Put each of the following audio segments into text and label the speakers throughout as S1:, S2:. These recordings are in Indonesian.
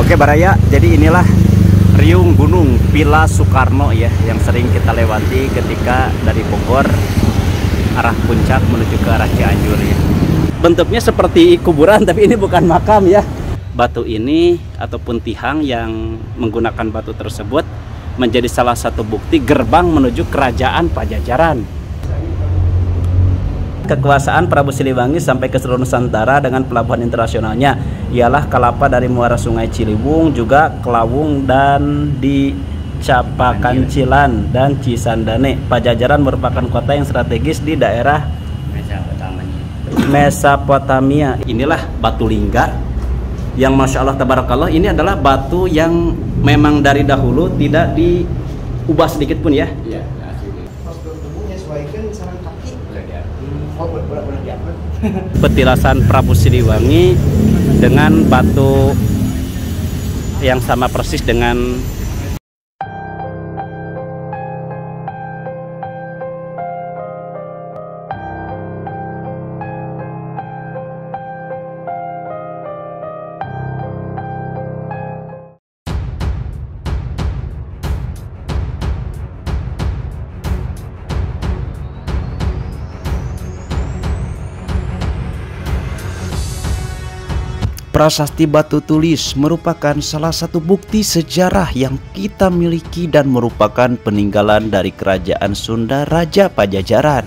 S1: Oke Baraya, jadi inilah riung gunung Villa Soekarno ya, yang sering kita lewati ketika dari Bogor arah puncak menuju ke arah Cianjur ya. Bentuknya seperti kuburan, tapi ini bukan makam ya. Batu ini ataupun tihang yang menggunakan batu tersebut menjadi salah satu bukti gerbang menuju kerajaan Pajajaran. Kekuasaan Prabu Siliwangi sampai ke seluruh Nusantara dengan pelabuhan internasionalnya ialah Kalapa dari muara Sungai Ciliwung, juga Kelawung dan di Capakancilan dan Cisandane. Pajajaran merupakan kota yang strategis di daerah Mesopotamia. Inilah batu lingga yang Masya Allah Tabarakallah, ini adalah batu yang memang dari dahulu tidak diubah sedikit pun ya. Petilasan Prabu Siliwangi dengan batu yang sama persis dengan Prasasti Batu Tulis merupakan salah satu bukti sejarah yang kita miliki dan merupakan peninggalan dari Kerajaan Sunda Raja Pajajaran.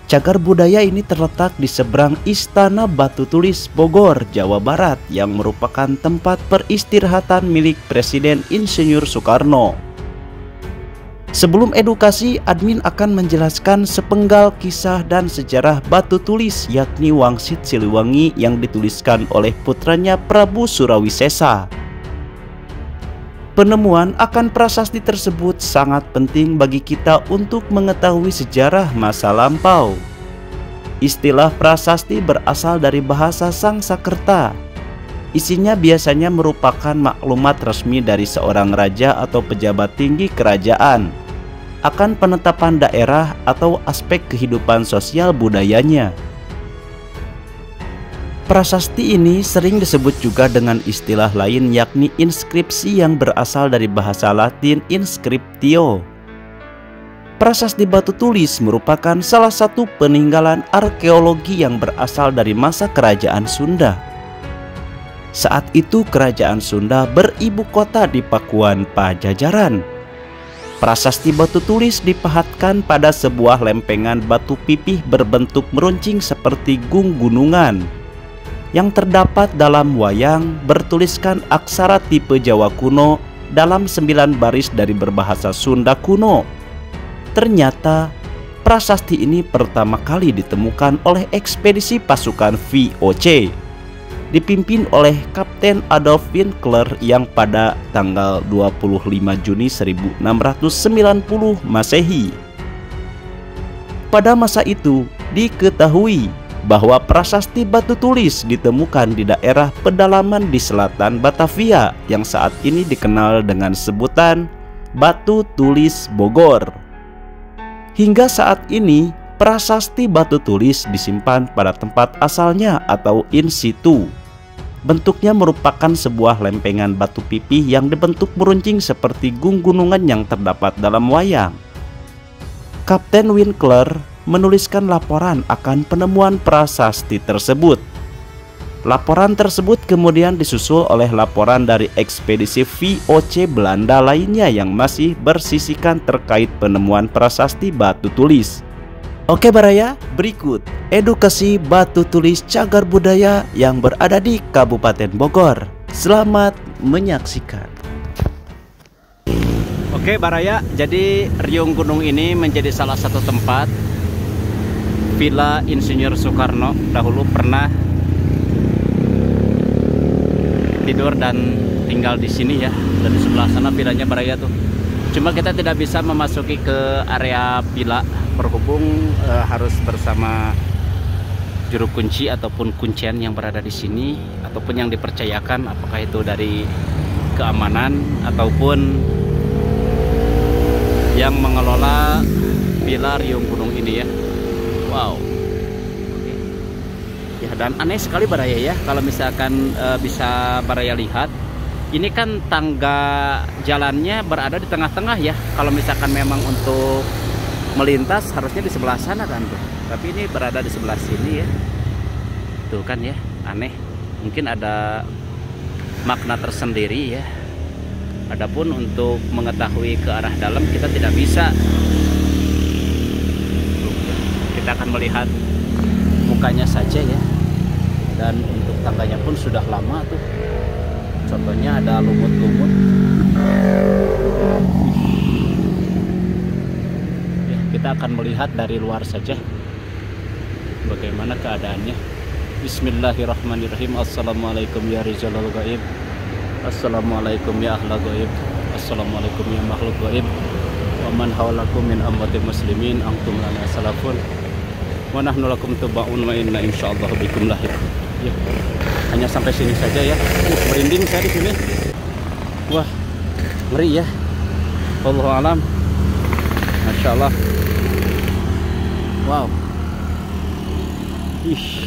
S1: Cagar budaya ini terletak di seberang Istana Batu Tulis Bogor, Jawa Barat, yang merupakan tempat peristirahatan milik Presiden Insinyur Soekarno. Sebelum edukasi, admin akan menjelaskan sepenggal kisah dan sejarah Batu Tulis, yakni Wangsit Siliwangi yang dituliskan oleh putranya Prabu Surawisesa. Penemuan akan prasasti tersebut sangat penting bagi kita untuk mengetahui sejarah masa lampau. Istilah prasasti berasal dari bahasa Sangsakerta. Isinya biasanya merupakan maklumat resmi dari seorang raja atau pejabat tinggi kerajaan akan penetapan daerah atau aspek kehidupan sosial budayanya. Prasasti ini sering disebut juga dengan istilah lain, yakni inskripsi yang berasal dari bahasa Latin inscriptio. Prasasti Batu Tulis merupakan salah satu peninggalan arkeologi yang berasal dari masa Kerajaan Sunda. Saat itu Kerajaan Sunda beribu kota di Pakuan Pajajaran. Prasasti Batu Tulis dipahatkan pada sebuah lempengan batu pipih berbentuk meruncing seperti gunungan yang terdapat dalam wayang bertuliskan aksara tipe Jawa kuno dalam 9 baris dari berbahasa Sunda kuno. Ternyata prasasti ini pertama kali ditemukan oleh ekspedisi pasukan VOC dipimpin oleh Kapten Adolf Winkler yang pada tanggal 25 Juni 1690 Masehi. Pada masa itu diketahui bahwa prasasti Batu Tulis ditemukan di daerah pedalaman di selatan Batavia yang saat ini dikenal dengan sebutan Batu Tulis Bogor. Hingga saat ini prasasti Batu Tulis disimpan pada tempat asalnya atau in situ. Bentuknya merupakan sebuah lempengan batu pipih yang dibentuk meruncing seperti gunungan yang terdapat dalam wayang. Kapten Winkler menuliskan laporan akan penemuan prasasti tersebut. Laporan tersebut kemudian disusul oleh laporan dari ekspedisi VOC Belanda lainnya yang masih bersisikan terkait penemuan prasasti Batu Tulis. Oke Baraya, berikut edukasi Batu Tulis cagar budaya yang berada di Kabupaten Bogor. Selamat menyaksikan. Oke Baraya, jadi riung gunung ini menjadi salah satu tempat Villa Insinyur Soekarno dahulu pernah tidur dan tinggal di sini ya. Dan di sebelah sana villanya Baraya tuh. Cuma kita tidak bisa memasuki ke area villa, berhubung harus bersama juru kunci ataupun kuncian yang berada di sini, ataupun yang dipercayakan, apakah itu dari keamanan ataupun yang mengelola villa riung gunung ini ya. Wow. Ya, dan aneh sekali Baraya ya, kalau misalkan bisa Baraya lihat Ini kan tangga jalannya berada di tengah-tengah ya. Kalau misalkan memang untuk melintas harusnya di sebelah sana kan tuh. Tapi ini berada di sebelah sini ya. Tuh kan ya, aneh. Mungkin ada makna tersendiri ya. Adapun untuk mengetahui ke arah dalam kita tidak bisa. Kita akan melihat mukanya saja ya. Dan untuk tangganya pun sudah lama tuh. Contohnya ada lumut-lumut. Ya, kita akan melihat dari luar saja bagaimana keadaannya. Bismillahirrahmanirrahim. Assalamualaikum ya rijalul gaib. Assalamualaikum ya ahlal gaib. Assalamualaikum ya makhluk gaib. Wa man hawlakum min ammatil muslimin antum lana salafun. Wa nahnu lakum tubaun wa inna insyaallah bikum lahir. Ya. Hanya sampai sini saja ya. Merinding saya di sini. Wah, ngeri ya. Wallahu alam. Masya Allah. Wow. Ih,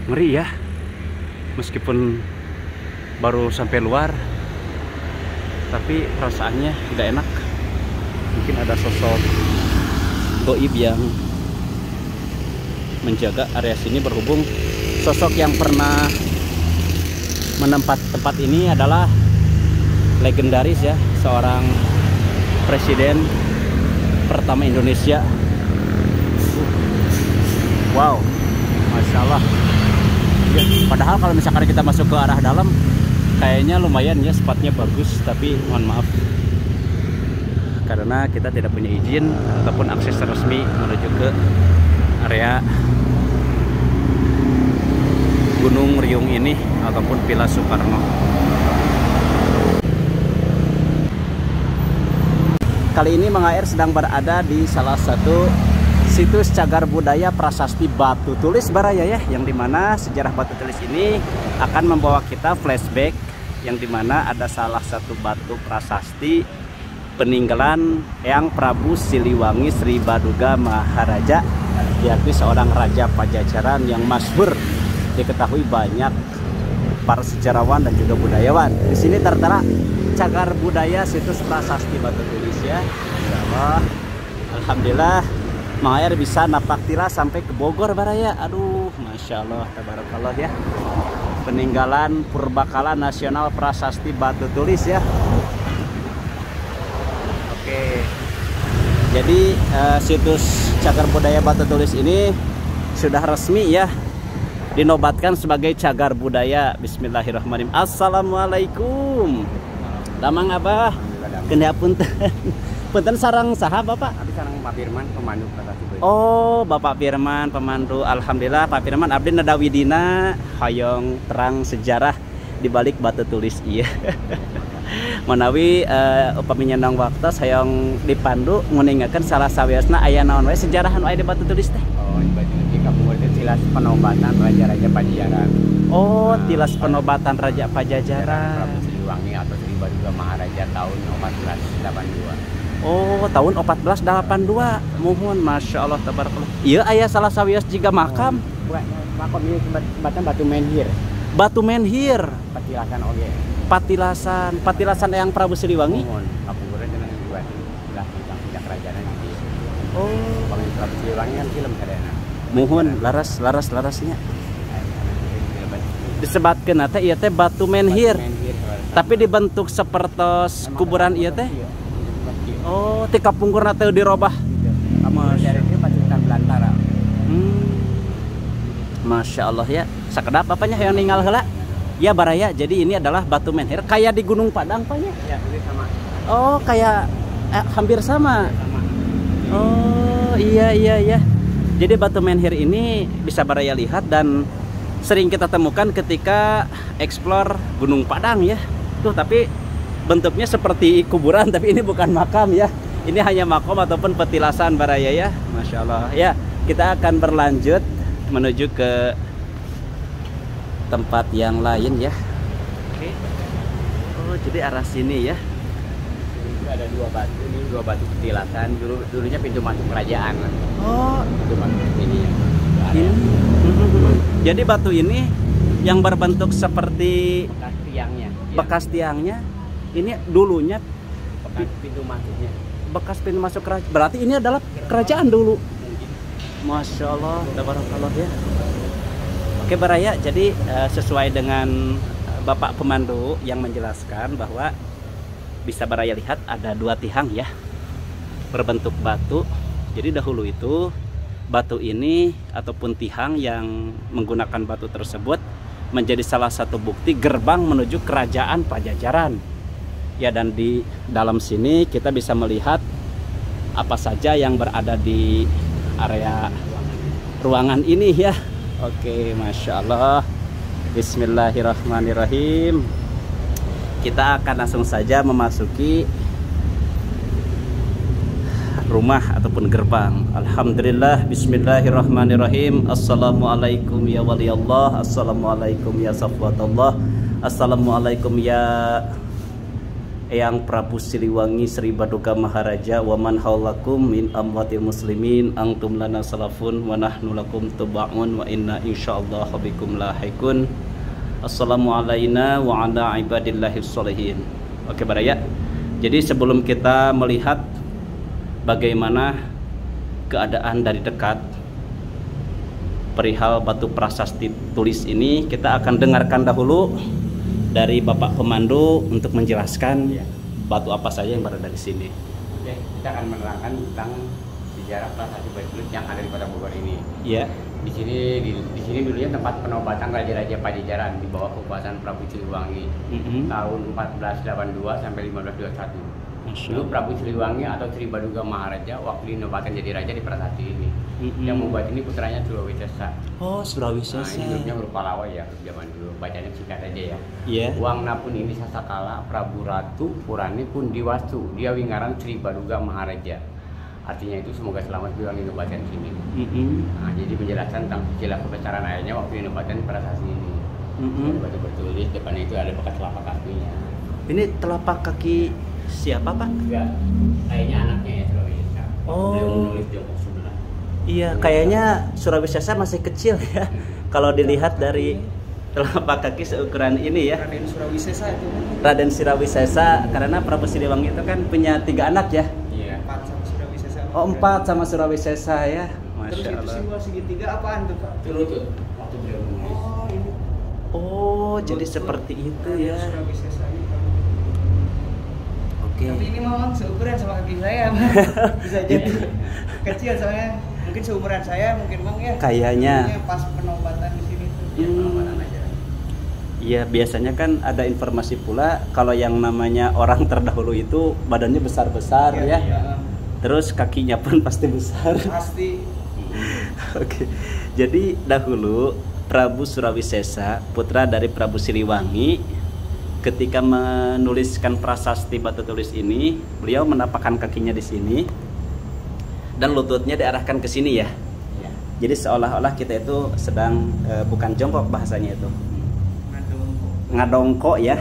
S1: ngeri ya. Meskipun baru sampai luar, tapi perasaannya tidak enak. Mungkin ada sosok goib yang menjaga area sini, berhubung sosok yang pernah menempat tempat ini adalah legendaris ya, seorang presiden pertama Indonesia. Wow, Masya Allah ya, padahal kalau misalkan kita masuk ke arah dalam kayaknya lumayan ya, spotnya bagus, tapi mohon maaf karena kita tidak punya izin ataupun akses resmi menuju ke area Gunung Riung ini ataupun Villa Soekarno. Kali ini Mang AR sedang berada di salah satu situs cagar budaya prasasti Batu Tulis Baraya ya, yang dimana sejarah Batu Tulis ini akan membawa kita flashback, yang dimana ada salah satu batu prasasti peninggalan Eyang Prabu Siliwangi Sri Baduga Maharaja, yakni seorang raja Pajajaran yang masyhur diketahui banyak para sejarawan dan juga budayawan. Di sini tertera cagar budaya situs prasasti Batu Tulis ya. Insyaallah, alhamdulillah Mang AR bisa napak tilas sampai ke Bogor Baraya. Aduh, Masya Allah, tabarakallah ya. Peninggalan Purbakala Nasional Prasasti Batu Tulis ya. Oke. Jadi situs cagar budaya Batu Tulis ini sudah resmi ya dinobatkan sebagai cagar budaya. Bismillahirrahmanirrahim. Assalamualaikum. Damang Abah. Kena punten. Punten sarang saha Bapak?
S2: Abdi sareng Pak Firman pemandu prasasti.
S1: Oh, Bapak Firman pemandu. Alhamdulillah Pak Firman abdi nadawidina hoyong terang sejarah di balik Batu Tulis ieu. Menawi upami nyandang waktu hayong dipandu nguningakeun salah sawiasna aya naon wae sejarah anu aya di Batu Tulis teh.
S2: Oh, di Batu Tulis kapunggul tilas penobatan raja-raja Pajajaran.
S1: Oh, tilas penobatan Raja Pajajaran.
S2: Prabu Siliwangi atau Sri Baduga Maharaja tahun 1482.
S1: Oh, tahun 1482. Muhun, Masya Allah, tabarakallah. Iya, ayah salah sawias juga makam.
S2: Makam ini sebatan Batu Menhir.
S1: Batu Menhir.
S2: Patilasan oge.
S1: Patilasan yang Prabu Siliwangi.
S2: Muhun, kapunggulnya dengan buat tidak kerajaan di.
S1: Oh,
S2: Pamin Prabu Siliwangi kan film kadana.
S1: muhun, larasnya. Disebatkeun teh ieu teh Batu Menhir. Tapi dibentuk sapertos kuburan ieu teh. Oh, ti kapungkurna teh dirobah.
S2: Kamu dari itu pasukan Belantara.
S1: Masya Allah ya. Sakedap apanya yang ninggal heula? Ya Baraya. Jadi ini adalah Batu Menhir kayak di Gunung Padang Pak ya?
S2: Ya, ini sama.
S1: Oh, kayak hampir sama. Oh, iya. Jadi Batu Menhir ini bisa Baraya lihat dan sering kita temukan ketika explore Gunung Padang ya. Tuh, tapi bentuknya seperti kuburan, tapi ini bukan makam ya. Ini hanya makom ataupun petilasan Baraya ya. Masya Allah ya. Kita akan berlanjut menuju ke tempat yang lain ya. Oke. Oh, jadi arah sini ya.
S2: Ini ada dua batu petilasan. Dulunya pintu masuk kerajaan.
S1: Oh,
S2: Pintu masuk ini.
S1: ini. Jadi batu ini Yang berbentuk seperti
S2: bekas tiangnya.
S1: bekas tiangnya. Ini dulunya
S2: Bekas pintu masuknya.
S1: bekas pintu masuk kerajaan. Berarti ini adalah kerajaan dulu.
S2: Mungkin.
S1: Masya Allah, tabarakallah ya. Oke Baraya, jadi sesuai dengan Bapak Pemandu yang menjelaskan bahwa bisa Baraya lihat ada 2 tiang ya, berbentuk batu. Jadi dahulu itu batu ini ataupun tiang yang menggunakan batu tersebut menjadi salah satu bukti gerbang menuju kerajaan Pajajaran. Ya, dan di dalam sini kita bisa melihat apa saja yang berada di area ruangan ini ya. Oke, Masya Allah. Bismillahirrahmanirrahim. Kita akan langsung saja memasuki rumah ataupun gerbang. Alhamdulillah, bismillahirrahmanirrahim. Assalamualaikum ya wali Allah. Assalamualaikum ya safwatullah. Assalamualaikum ya Eyang Prabu Siliwangi Sri Baduga Maharaja wa man haulakum min amwatil muslimin antum lana salafun wa nahnu lakum tubaun wa inna insyaallah bikum lahiqun. Assalamu alaina wa ala ibadillahis sholihin. Oke Baraya. Jadi sebelum kita melihat bagaimana keadaan dari dekat perihal batu prasasti tulis ini, kita akan dengarkan dahulu dari Bapak Pemandu untuk menjelaskan batu apa saja yang berada di sini.
S2: Oke, kita akan menerangkan tentang sejarah prasasti batu tulis yang ada di Kota Bogor ini.
S1: Iya.
S2: Di sini dulunya tempat penobatan raja-raja Pajajaran di bawah kekuasaan Prabu Siliwangi tahun 1482 sampai 1521. Dulu Prabu Siliwangi atau Sri Baduga Maharaja waktu dinobatkan jadi raja di prasasti ini. Yang membuat ini putranya Surawisesa.
S1: Oh, Surawisesa.
S2: Nah, ini hurufnya huruf Pallawa ya, huruf zaman dulu. Bacanya singkat aja ya.
S1: Iya.
S2: Wangna pun ini sasakala Prabu Ratu Purani pun diwastu. Dia wingaran Sri Baduga Maharaja. Artinya itu semoga selamat bilang dinobatkan sini. Nah, jadi penjelasan tentang silsilah kebesaran ayahnya waktu dinobatkan prasasti ini. Batu bertulis depannya itu ada bekas telapak kakinya.
S1: Ini telapak kaki siapa Pak?
S2: Enggak, ayahnya anaknya ya Surawisesa.
S1: Oh.
S2: Beliau menulis di pojok sebelah.
S1: Iya, kayaknya Surawisesa masih kecil ya. Kalau dilihat dari telapak kaki seukuran ini ya.
S3: Raden Surawisesa itu.
S1: Raden Surawisesa, karena Prabu Siliwangi itu kan punya 3 anak ya.
S2: Iya.
S3: 4 sama Surawisesa.
S1: Oh, 4 sama Surawisesa ya.
S3: Terus
S1: Masya
S3: itu
S1: Allah.
S3: simbol segitiga apaan tuh Pak?
S2: Itu lutut waktu beliau menulis.
S3: Oh ini.
S1: Oh, jadi seperti itu
S3: Raden
S1: ya.
S3: Surawisesa ini.
S1: Oke.
S3: Tapi ini memang seukuran sama kaki saya, Bang. Bisa jadi kecil soalnya. Mungkin seumuran saya, mungkin Bang ya.
S1: Kayaknya.
S3: Ini pas penobatan di sini tuh.
S2: Ya, penobatan aja.
S1: Iya, biasanya kan ada informasi pula kalau yang namanya orang terdahulu itu badannya besar-besar ya.
S3: Iya.
S1: Terus kakinya pun pasti besar.
S3: Pasti.
S1: Oke. Jadi dahulu Prabu Surawisesa, putra dari Prabu Siliwangi, ketika menuliskan prasasti batu tulis ini, beliau menapakkan kakinya di sini dan lututnya diarahkan ke sini ya.
S2: Iya.
S1: Jadi seolah-olah kita itu sedang bukan jongkok bahasanya itu. Ngadongko ya.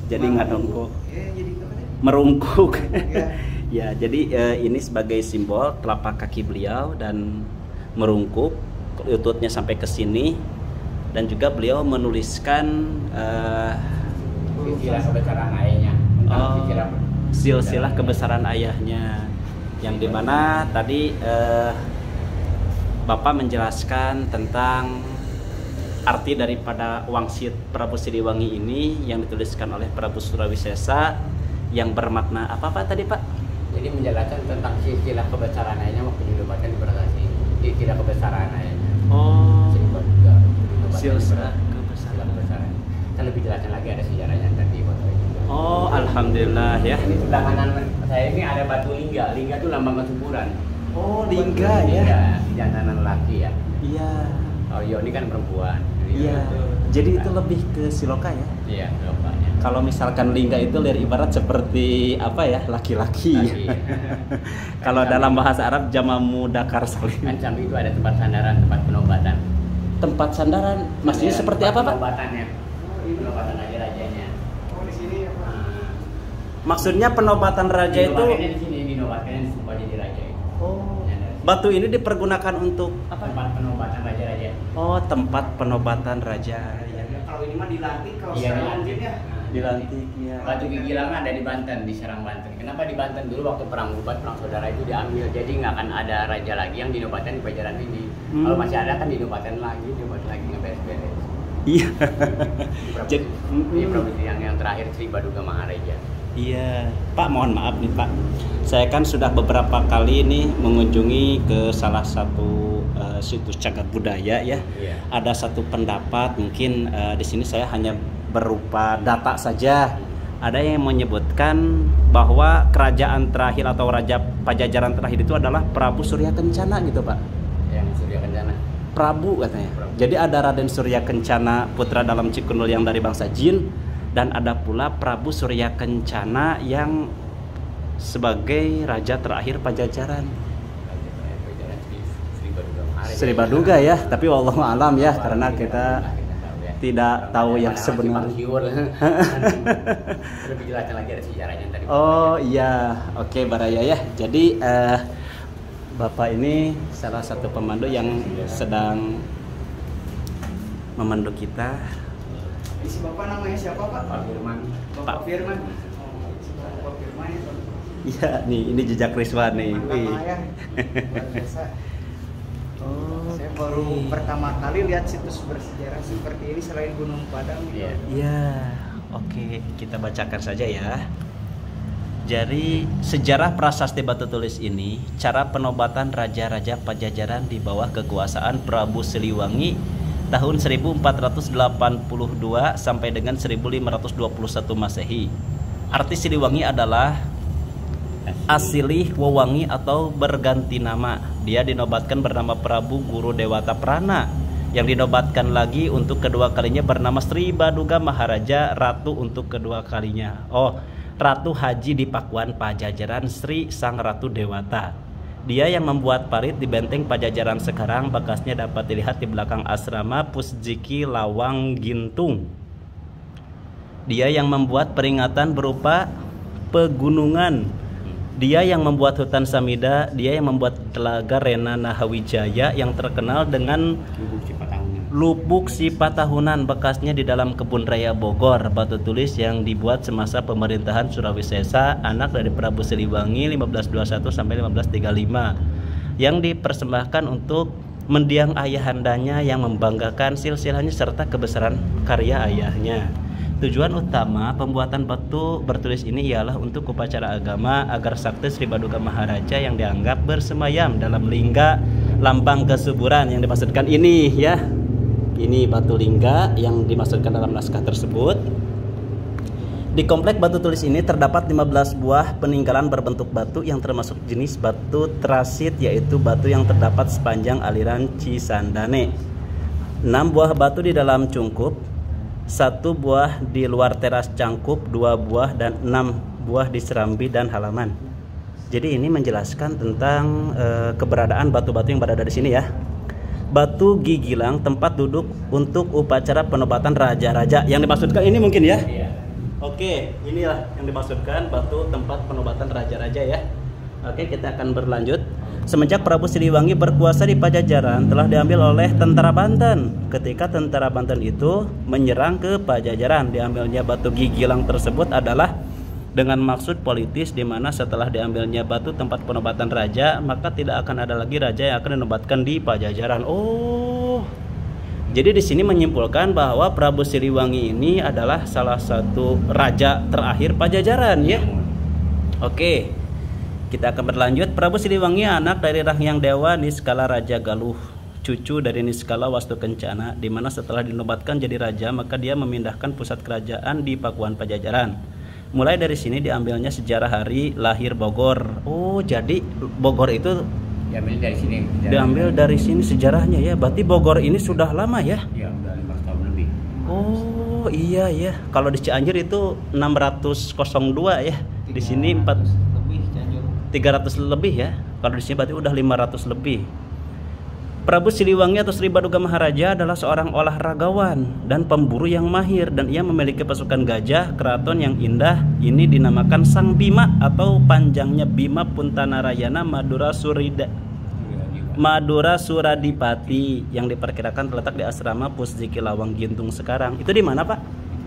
S1: Jadi ngadongko.
S3: Ya, jadi apa nih?
S1: Merungkuk.
S3: Ya.
S1: Ya, jadi ini sebagai simbol telapak kaki beliau dan merungkuk, lututnya sampai ke sini, dan juga beliau menuliskan
S2: Silsilah kebesaran ayahnya.
S1: silsilah kebesaran ayahnya, yang dimana tadi Bapak menjelaskan tentang arti daripada Wangsit Prabu Siliwangi ini yang dituliskan oleh Prabu Surawisesa yang bermakna apa Pak tadi Pak?
S2: Jadi menjelaskan tentang silsilah kebesaran ayahnya waktu dinobatkan di prasasti. Silsilah kebesaran ayahnya.
S1: Oh,
S2: Silsilah kebesaran. Kita lebih jelaskan lagi ada sejarahnya tadi foto itu.
S1: oh alhamdulillah ya.
S2: Ini sebelah kanan saya ini ada batu lingga. Lingga itu lambang kesuburan.
S1: Oh, lingga ya.
S2: Jantanan laki ya.
S1: Iya.
S2: Oh, Yoni kan perempuan.
S1: Iya. Jadi itu lebih ke siloka ya.
S2: Iya, lambangnya.
S1: Kalau misalkan lingga itu lihat ibarat seperti apa ya, laki-laki.
S2: Laki.
S1: Kalau dalam bahasa Arab jamamu dakar salim.
S2: Kan samping itu ada tempat sandaran, tempat penobatan.
S1: Tempat sandaran maksudnya
S2: Sandaran,
S1: seperti
S2: tempat
S1: apa Pak?
S2: Penobatannya. Penobatan raja-rajanya.
S3: Oh di sini ya Pak.
S1: Maksudnya penobatan raja itu.
S2: Dinobatkannya di sini, dinobatkannya di tempat jadi raja itu.
S1: Oh.
S2: Yang dari sini.
S1: Batu ini dipergunakan untuk apa?
S2: Tempat penobatan raja-raja.
S1: Oh, tempat penobatan raja. Ya.
S3: Kalau kalau ini mah dilantik, kalau
S2: Iya,
S3: sekarang
S2: dilantik.
S3: mungkin ya.
S1: Dilantik ya.
S2: Batu Gigilang ada di Banten, di Serang Banten. Kenapa di Banten? Dulu waktu perang Ubat, perang saudara itu diambil, jadi nggak akan ada raja lagi yang dinobatkan di Pajajaran ini. Kalau masih ada kan dinobatkan lagi nggak beres-beres.
S1: Iya.
S2: Jadi ini provinsi yang terakhir Sri Baduga Maharaja.
S1: Iya, Pak, mohon maaf nih Pak. Saya kan sudah beberapa kali nih mengunjungi ke salah satu situs cagar budaya ya.
S2: Iya.
S1: Ada satu pendapat, mungkin di sini saya hanya berupa data saja. Ada yang menyebutkan bahwa kerajaan terakhir atau raja Pajajaran terakhir itu adalah Prabu Surya Kencana gitu Pak.
S2: Yang Surya Kencana.
S1: Prabu katanya.
S2: Prabu.
S1: Jadi ada Raden Surya Kencana putra dalam Cikundul yang dari bangsa Jin, dan ada pula Prabu Surya Kencana yang sebagai raja terakhir Pajajaran.
S2: Pajajaran Sri Baduga Maharaja.
S1: Sri Baduga ya, tapi wallahu alam ya, karena kita tidak tahu yang
S2: Masih
S1: sebenarnya.
S2: Bangkiur. Lebih jelaskan lagi ada sejarahnya tadi.
S1: Oh iya, oke Baraya ya. Jadi Bapak ini salah satu pemandu yang sedang memandu kita.
S3: Si Bapak namanya siapa Pak?
S2: Pak Firman.
S3: Bapak Firman. Oh, si Bapak Firman itu.
S1: Iya nih, ini jejak Rizwan nih. Wih.
S3: Luar biasa.
S1: Oh,
S3: Saya baru pertama kali lihat situs bersejarah seperti ini selain Gunung Padang.
S2: Iya.
S1: iya, oke, kita bacakan saja ya. Jadi sejarah prasasti Batu Tulis ini, cara penobatan raja-raja Pajajaran di bawah kekuasaan Prabu Siliwangi tahun 1482 sampai dengan 1521 Masehi. Arti Siliwangi adalah asilih wewangi atau berganti nama. Dia dinobatkan bernama Prabu Guru Dewata Prana, yang dinobatkan lagi untuk kedua kalinya bernama Sri Baduga Maharaja, ratu untuk kedua kalinya. Oh, Ratu Haji di Pakuan Pajajaran Sri Sang Ratu Dewata. Dia yang membuat parit di benteng Pajajaran sekarang, bekasnya dapat dilihat di belakang asrama Pusjiki Lawang Gintung. Dia yang membuat peringatan berupa pegunungan. Dia yang membuat hutan Samida. Dia yang membuat telaga Rena Nahawijaya yang terkenal dengan Lubuk Sipatahunan, bekasnya di dalam kebun raya Bogor. Batu tulis yang dibuat semasa pemerintahan Surawisesa, anak dari Prabu Siliwangi 1521 sampai 1535, yang dipersembahkan untuk mendiang ayahandanya yang membanggakan silsilahnya serta kebesaran karya ayahnya. Tujuan utama pembuatan batu bertulis ini ialah untuk upacara agama agar sakti Sri Baduga Maharaja yang dianggap bersemayam dalam lingga lambang kesuburan yang dimaksudkan ini ya. Ini batu lingga yang dimaksudkan dalam naskah tersebut. Di komplek batu tulis ini terdapat 15 buah peninggalan berbentuk batu yang termasuk jenis batu trasit, yaitu batu yang terdapat sepanjang aliran Cisandane. 6 buah batu di dalam cungkup, 1 buah di luar teras cangkup, 2 buah dan 6 buah di serambi dan halaman. Jadi ini menjelaskan tentang keberadaan batu-batu yang berada di sini ya. Batu Gigilang, tempat duduk untuk upacara penobatan raja-raja. Yang dimaksudkan ini mungkin ya?
S2: Iya.
S1: Oke, inilah yang dimaksudkan batu tempat penobatan raja-raja ya. Oke, kita akan berlanjut. Semenjak Prabu Siliwangi berkuasa di Pajajaran, telah diambil oleh tentara Banten. Ketika tentara Banten itu menyerang ke Pajajaran, diambilnya batu Gigilang tersebut adalah dengan maksud politis, di mana setelah diambilnya batu tempat penobatan raja, maka tidak akan ada lagi raja yang akan dinobatkan di Pajajaran. Oh, jadi di sini menyimpulkan bahwa Prabu Siliwangi ini adalah salah satu raja terakhir Pajajaran ya. Oke, kita akan berlanjut. Prabu Siliwangi anak dari Rahyang Dewa Niskala Raja Galuh, cucu dari Niskala Wastu Kencana, di mana setelah dinobatkan jadi raja, maka dia memindahkan pusat kerajaan di Pakuan Pajajaran. Mulai dari sini diambilnya sejarah hari lahir Bogor. Oh, jadi Bogor itu
S2: Diambil dari sini.
S1: diambil dari sini sejarahnya ya. Berarti Bogor ini sudah lama ya?
S2: Iya, udah 15 tahun lebih.
S1: Oh, iya ya. Kalau di Cianjur itu 602 ya. Di sini 300 lebih ya. Kalau di sini berarti udah 500 lebih. Prabu Siliwangi atau Sri Baduga Maharaja adalah seorang olahragawan dan pemburu yang mahir, dan ia memiliki pasukan gajah keraton yang indah. Ini dinamakan Sang Bima atau panjangnya Bima Puntanarayana Madura Surida. Madura Suradipati yang diperkirakan terletak di asrama Pusdiki Lawang Gintung sekarang. Itu di mana, Pak?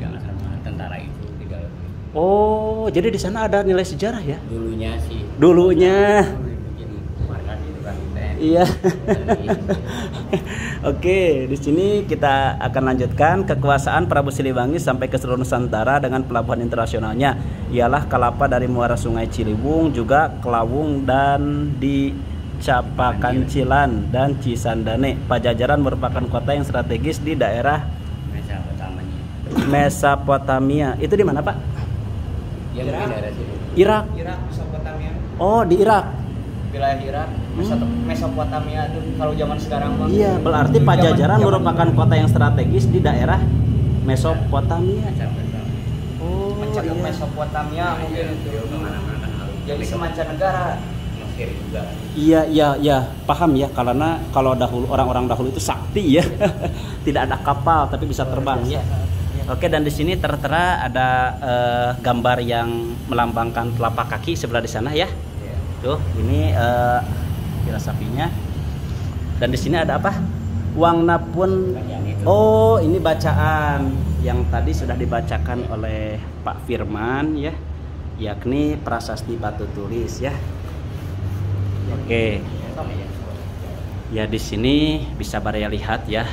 S2: Yang asrama tentara itu di dalam.
S1: Oh, jadi di sana ada nilai sejarah ya?
S2: Dulunya sih.
S1: Dulunya.
S2: Mungkin markas itu kan TNI.
S1: Iya. Oke, di sini kita akan lanjutkan kekuasaan Prabu Siliwangi sampai ke seluruh Nusantara dengan pelabuhan internasionalnya. Ialah Kalapa dari muara Sungai Ciliwung, juga Kelawung dan di Capakancilan dan Cisandane. Pajajaran merupakan kota yang strategis di daerah Mesopotamia. Itu di mana, Pak?
S2: Ya, mungkin daerah sini.
S1: Irak.
S3: Irak, Mesopotamia.
S1: Oh, di Irak.
S3: Wilayah Irak, Mesopotamia itu kalau zaman sekarang mah.
S1: Iya, berarti Pajajaran merupakan kota yang strategis di daerah Mesopotamia. Oh,
S3: mencakup
S1: iya.
S3: Mesopotamia mungkin itu. Jadi semacam negara.
S2: Mesir juga.
S1: Iya, paham ya, karena kalau dahulu orang-orang dahulu itu sakti ya. Tidak ada kapal tapi bisa terbang ya. Oke, dan di sini tertera ada gambar yang melambangkan telapak kaki sebelah di sana ya. Tuh, ini filosofinya. Dan di sini ada apa? Wangna pun. Oh, ini bacaan yang tadi sudah dibacakan oleh Pak Firman ya, yakni prasasti batu tulis ya. Oke. Ya, di sini bisa Baraya lihat ya.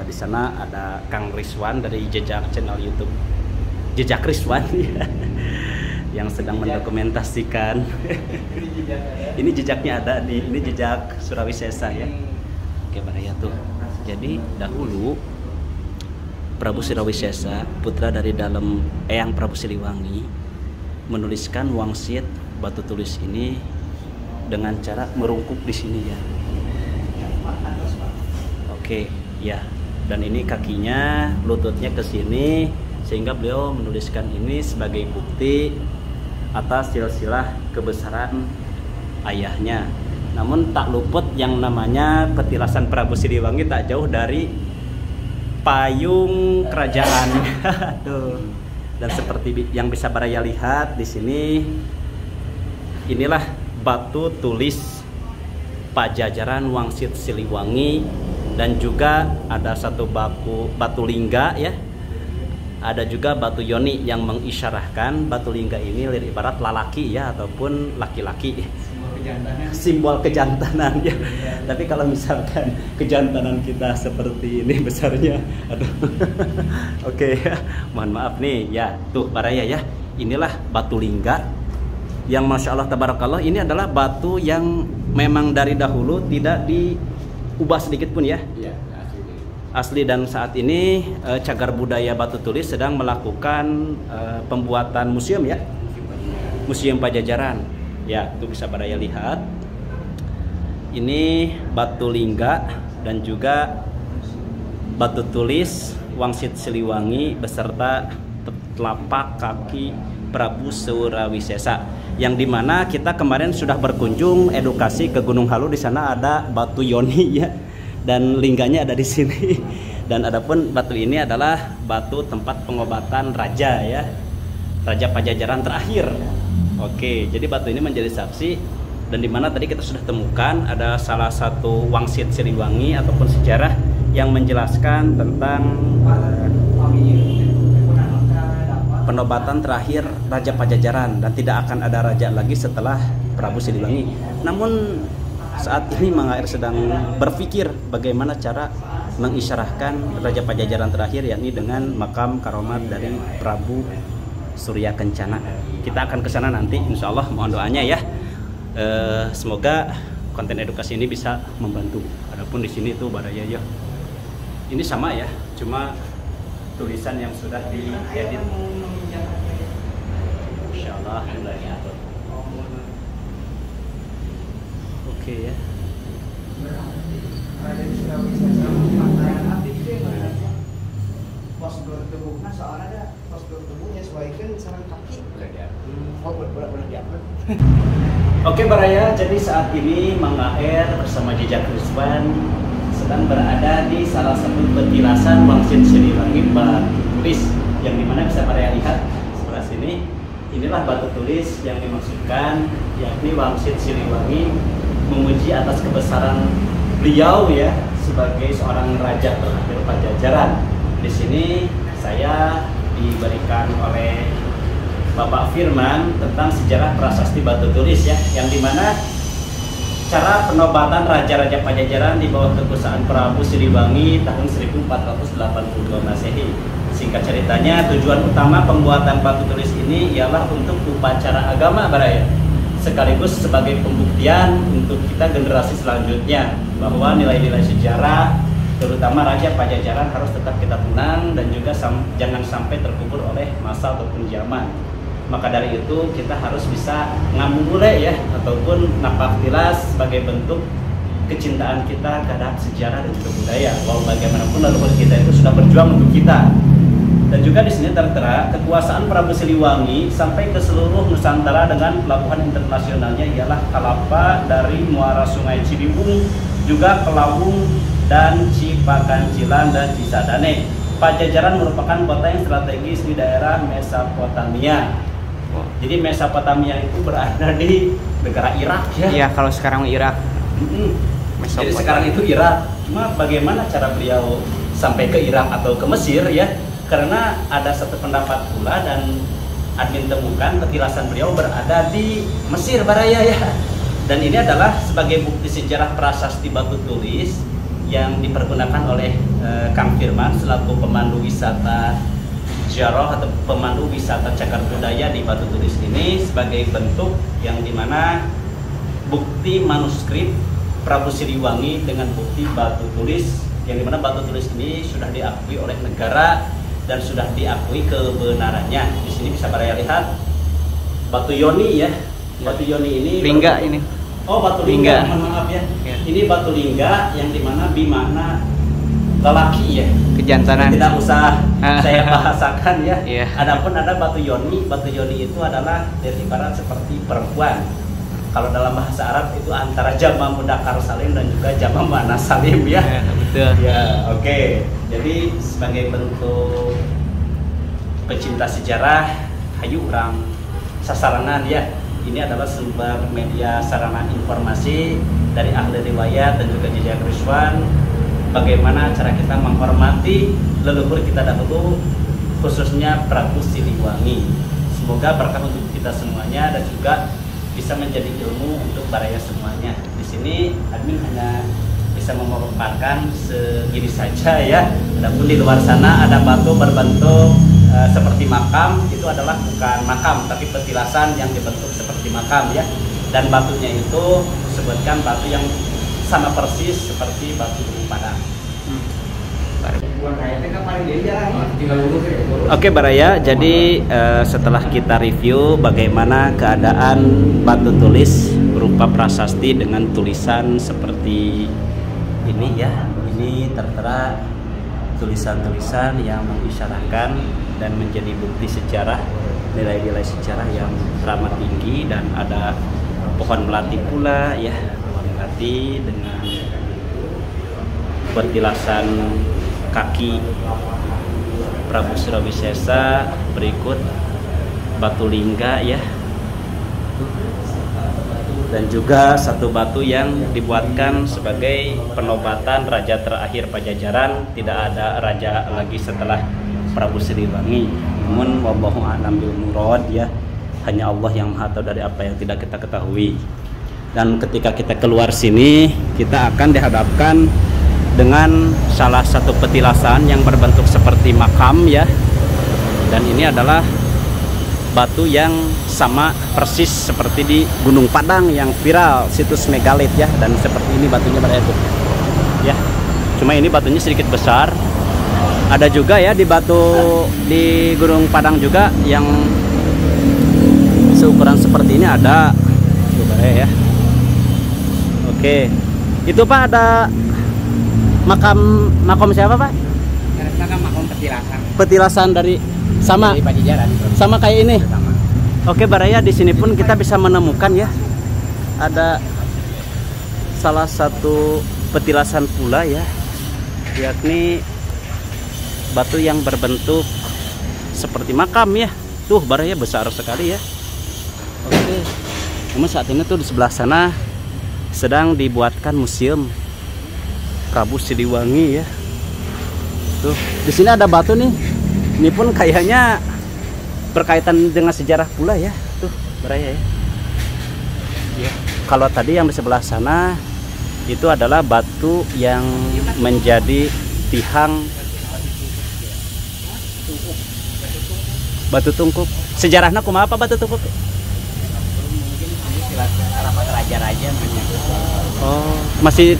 S1: Di sana ada Kang Rizwan dari Jejak channel YouTube Jejak Rizwan ya, yang sedang mendokumentasikan. Ini jejaknya ada di ini jejak Surawisesa ya. Oke, Baraya tuh. Jadi dahulu Prabu Surawisesa, putra dari dalam Eyang Prabu Siliwangi, menuliskan wangsit batu tulis ini dengan cara merungkuk di sini ya. Oke, ya. Dan ini kakinya, lututnya ke sini, sehingga beliau menuliskan ini sebagai bukti atas silsilah kebesaran ayahnya. Namun tak luput yang namanya petilasan Prabu Siliwangi tak jauh dari payung kerajaan. Tuh. Dan seperti yang bisa Baraya lihat di sini, inilah batu tulis Pajajaran Wangsit Siliwangi, dan juga ada satu batu lingga ya. Ada juga batu yoni yang mengisyarahkan batu lingga ini ibarat lalaki ya, ataupun laki-laki, simbol kejantanan ya. Tapi kalau misalkan kejantanan kita seperti ini besarnya, aduh. Oke ya, mohon maaf nih ya. Tuh Baraya ya, inilah batu lingga yang Masya Allah Tabarakallah, ini adalah batu yang memang dari dahulu tidak diubah sedikit pun ya.
S2: Iya,
S1: Asli. Dan saat ini Cagar Budaya Batu Tulis sedang melakukan pembuatan museum ya, Museum Pajajaran ya. Itu bisa Baraya lihat, ini batu lingga dan juga batu tulis Wangsit Siliwangi beserta telapak kaki Prabu Surawisesa, yang dimana kita kemarin sudah berkunjung edukasi ke Gunung Halu. Di sana ada batu yoni ya, dan lingganya ada di sini. Dan adapun batu ini adalah batu tempat pengobatan raja ya, Raja Pajajaran terakhir. Oke, jadi batu ini menjadi saksi, dan dimana tadi kita sudah temukan ada salah satu wangsit Siliwangi ataupun sejarah yang menjelaskan tentang penobatan terakhir Raja Pajajaran, dan tidak akan ada raja lagi setelah Prabu Siliwangi. Namun saat ini Mang Air sedang berpikir bagaimana cara mengisyarahkan Raja Pajajaran terakhir, yakni dengan makam karomat dari Prabu Surya Kencana. Kita akan ke sana nanti insya Allah, mohon doanya ya. Semoga konten edukasi ini bisa membantu. Adapun di sini tuh Baraya ya, ini sama ya, cuma tulisan yang sudah diedit. Insyaallah. Oke ya.
S3: Pos tubuhnya soalnya ada pos tubuhnya sesuaikan sarang kaki. Boleh diupload.
S1: Oke Baraya, jadi saat ini Mang Air bersama Jejak Rizwan sedang berada di salah satu petilasan Wangsit Siliwangi batu tulis, yang dimana bisa Baraya lihat sebelah sini. Inilah batu tulis yang dimaksudkan, yakni Wangsit Siliwangi memuji atas kebesaran beliau ya sebagai seorang raja terakhir Pajajaran. Di sini saya diberikan oleh Bapak Firman tentang sejarah prasasti Batu Tulis ya, yang dimana cara penobatan raja-raja Pajajaran di bawah kekuasaan Prabu Siliwangi tahun 1482 Masehi. Singkat ceritanya, tujuan utama pembuatan batu tulis ini ialah untuk upacara agama Baraya, sekaligus sebagai pembuktian untuk kita generasi selanjutnya bahwa nilai-nilai sejarah terutama Raja Pajajaran harus tetap kita tenang dan juga jangan sampai terkubur oleh masa ataupun zaman. Maka dari itu kita harus bisa ngamumule ya ataupun napaktilas sebagai bentuk kecintaan kita terhadap sejarah dan juga budaya. Walau bagaimanapun leluhur kita itu sudah berjuang untuk kita. Dan juga di sini tertera kekuasaan Prabu Siliwangi sampai ke seluruh Nusantara dengan pelabuhan internasionalnya ialah Kalapa dari muara Sungai Ciliwung, juga Kelawung dan Cipakancilan dan Cisadane. Pajajaran merupakan kota yang strategis di daerah Mesopotamia. Jadi Mesopotamia itu berada di negara Irak ya.
S3: Iya, kalau sekarang Irak.
S1: Jadi sekarang itu Irak. Cuma bagaimana cara beliau sampai ke Irak atau ke Mesir ya? Karena ada satu pendapat pula dan admin temukan petilasan beliau berada di Mesir Baraya ya. Dan ini adalah sebagai bukti sejarah prasasti batu tulis yang dipergunakan oleh Kang Firman selaku pemandu wisata Ziarah atau pemandu wisata cagar budaya di batu tulis ini sebagai bentuk yang dimana bukti manuskrip Prabu Siliwangi dengan bukti batu tulis yang dimana batu tulis ini sudah diakui oleh negara dan sudah diakui kebenarannya. Di sini bisa Baraya lihat batu yoni ya. Batu yoni ini
S3: Lingga ini.
S1: Oh, batu lingga. Maaf ya. Ini batu lingga yang dimana bimana lelaki ya.
S3: Kejantanan.
S1: Tidak usah saya bahasakan ya.
S3: Yeah.
S1: Adapun ada batu yoni. Batu yoni itu adalah dari barat seperti perempuan. Kalau dalam bahasa Arab itu antara jama mudzakkar salim dan juga jama muannats salim ya.
S3: Betul.
S1: Ya, oke. Jadi sebagai bentuk pecinta sejarah, hayu orang sasarangan ya. Ini adalah sumber media sarana informasi dari ahli riwayat dan juga jejak Rizwan. Bagaimana cara kita menghormati leluhur kita dahulu, khususnya Prabu Siliwangi. Semoga berkah untuk kita semuanya dan juga bisa menjadi ilmu untuk Baraya semuanya. Di sini admin hanya bisa memaparkan segini saja ya. Adapun di luar sana ada batu berbentuk seperti makam, itu adalah bukan makam tapi petilasan yang dibentuk seperti makam ya. Dan batunya itu disebutkan batu yang sama persis seperti batu Gunung Padang. Oke Baraya, jadi setelah kita review bagaimana keadaan batu tulis berupa prasasti dengan tulisan seperti ini ya. Ini tertera tulisan-tulisan yang mengisyaratkan dan menjadi bukti sejarah, nilai-nilai sejarah yang teramat tinggi, dan ada pohon melati pula ya, pohon melati dengan petilasan kaki Prabu Surawisesa, berikut batu lingga ya, dan juga satu batu yang dibuatkan sebagai penobatan raja terakhir Pajajaran. Tidak ada raja lagi setelah Prabu Siliwangi. Namun wallahu a'lam bil murad ya, hanya Allah yang maha tahu dari apa yang tidak kita ketahui. Dan ketika kita keluar sini, kita akan dihadapkan dengan salah satu petilasan yang berbentuk seperti makam ya. Dan ini adalah batu yang sama persis seperti di Gunung Padang yang viral, situs megalit ya. Dan seperti ini batunya pada itu ya, cuma ini batunya sedikit besar. Ada juga ya di batu di Gunung Padang juga yang seukuran seperti ini ada. Coba ya. Oke, itu Pak ada makam siapa Pak?
S3: Makam petilasan.
S1: Petilasan dari sama
S3: Dari Pajajaran.
S1: sama kayak ini.
S3: Sama.
S1: Oke Baraya, di sini pun kita bisa menemukan ya, ada salah satu petilasan pula ya, yakni batu yang berbentuk seperti makam ya. Tuh Baraya besar sekali ya. Oke. Namun saat ini tuh di sebelah sana sedang dibuatkan museum Prabu Siliwangi ya. Tuh, di sini ada batu nih. Ini pun kayaknya berkaitan dengan sejarah pula ya. Tuh, Baraya ya. Ya. Kalau tadi yang di sebelah sana itu adalah batu yang menjadi tihang batu tungkup. Sejarahnya kumaha apa batu tungkup?
S2: Rapat raja-raja.
S1: Oh, masih.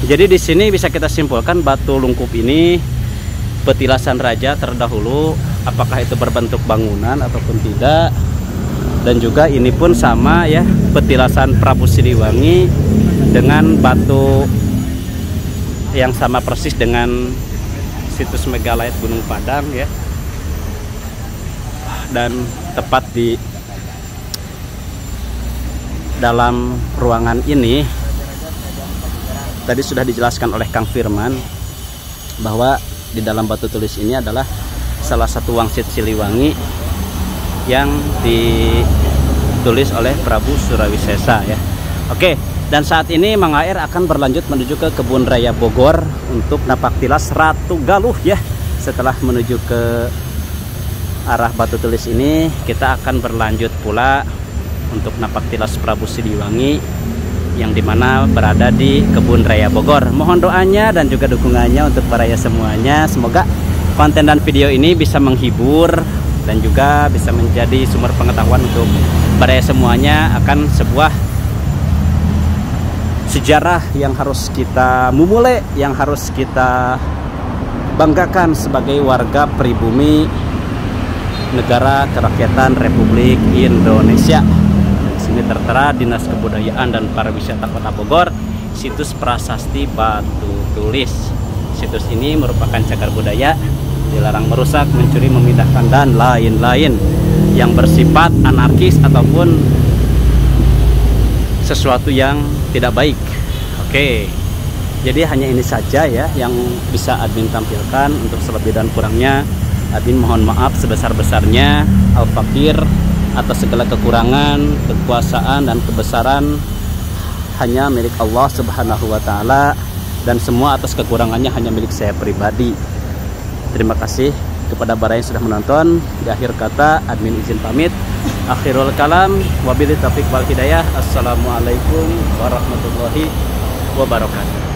S1: Jadi di sini bisa kita simpulkan batu lungkup ini petilasan raja terdahulu, apakah itu berbentuk bangunan ataupun tidak. Dan juga ini pun sama ya, petilasan Prabu Siliwangi dengan batu yang sama persis dengan situs megalith Gunung Padang ya. Dan tepat di dalam ruangan ini tadi sudah dijelaskan oleh Kang Firman bahwa di dalam batu tulis ini adalah salah satu wangsit Siliwangi yang ditulis oleh Prabu Surawisesa ya. Oke, dan saat ini Mang Aer akan berlanjut menuju ke Kebun Raya Bogor untuk napak tilas Ratu Galuh ya. Setelah menuju ke arah batu tulis ini, kita akan berlanjut pula untuk napak tilas Prabu Siliwangi yang dimana berada di Kebun Raya Bogor. Mohon doanya dan juga dukungannya untuk Baraya semuanya. Semoga konten dan video ini bisa menghibur dan juga bisa menjadi sumber pengetahuan untuk Baraya semuanya akan sebuah sejarah yang harus kita mumule, yang harus kita banggakan sebagai warga pribumi Negara Kerakyatan Republik Indonesia. Di sini tertera Dinas Kebudayaan dan Pariwisata Kota Bogor, situs prasasti Batu Tulis. Situs ini merupakan cagar budaya, dilarang merusak, mencuri, memindahkan dan lain-lain yang bersifat anarkis ataupun sesuatu yang tidak baik. Oke, jadi hanya ini saja ya yang bisa admin tampilkan. Untuk selebih dan kurangnya admin mohon maaf sebesar-besarnya. Al-Fakir atas segala kekurangan, kekuasaan dan kebesaran hanya milik Allah Subhanahu wa taala, dan semua atas kekurangannya hanya milik saya pribadi. Terima kasih kepada Baraya yang sudah menonton. Di akhir kata admin izin pamit. Akhirul kalam, wabillahi taufiq wal hidayah. Assalamualaikum warahmatullahi wabarakatuh.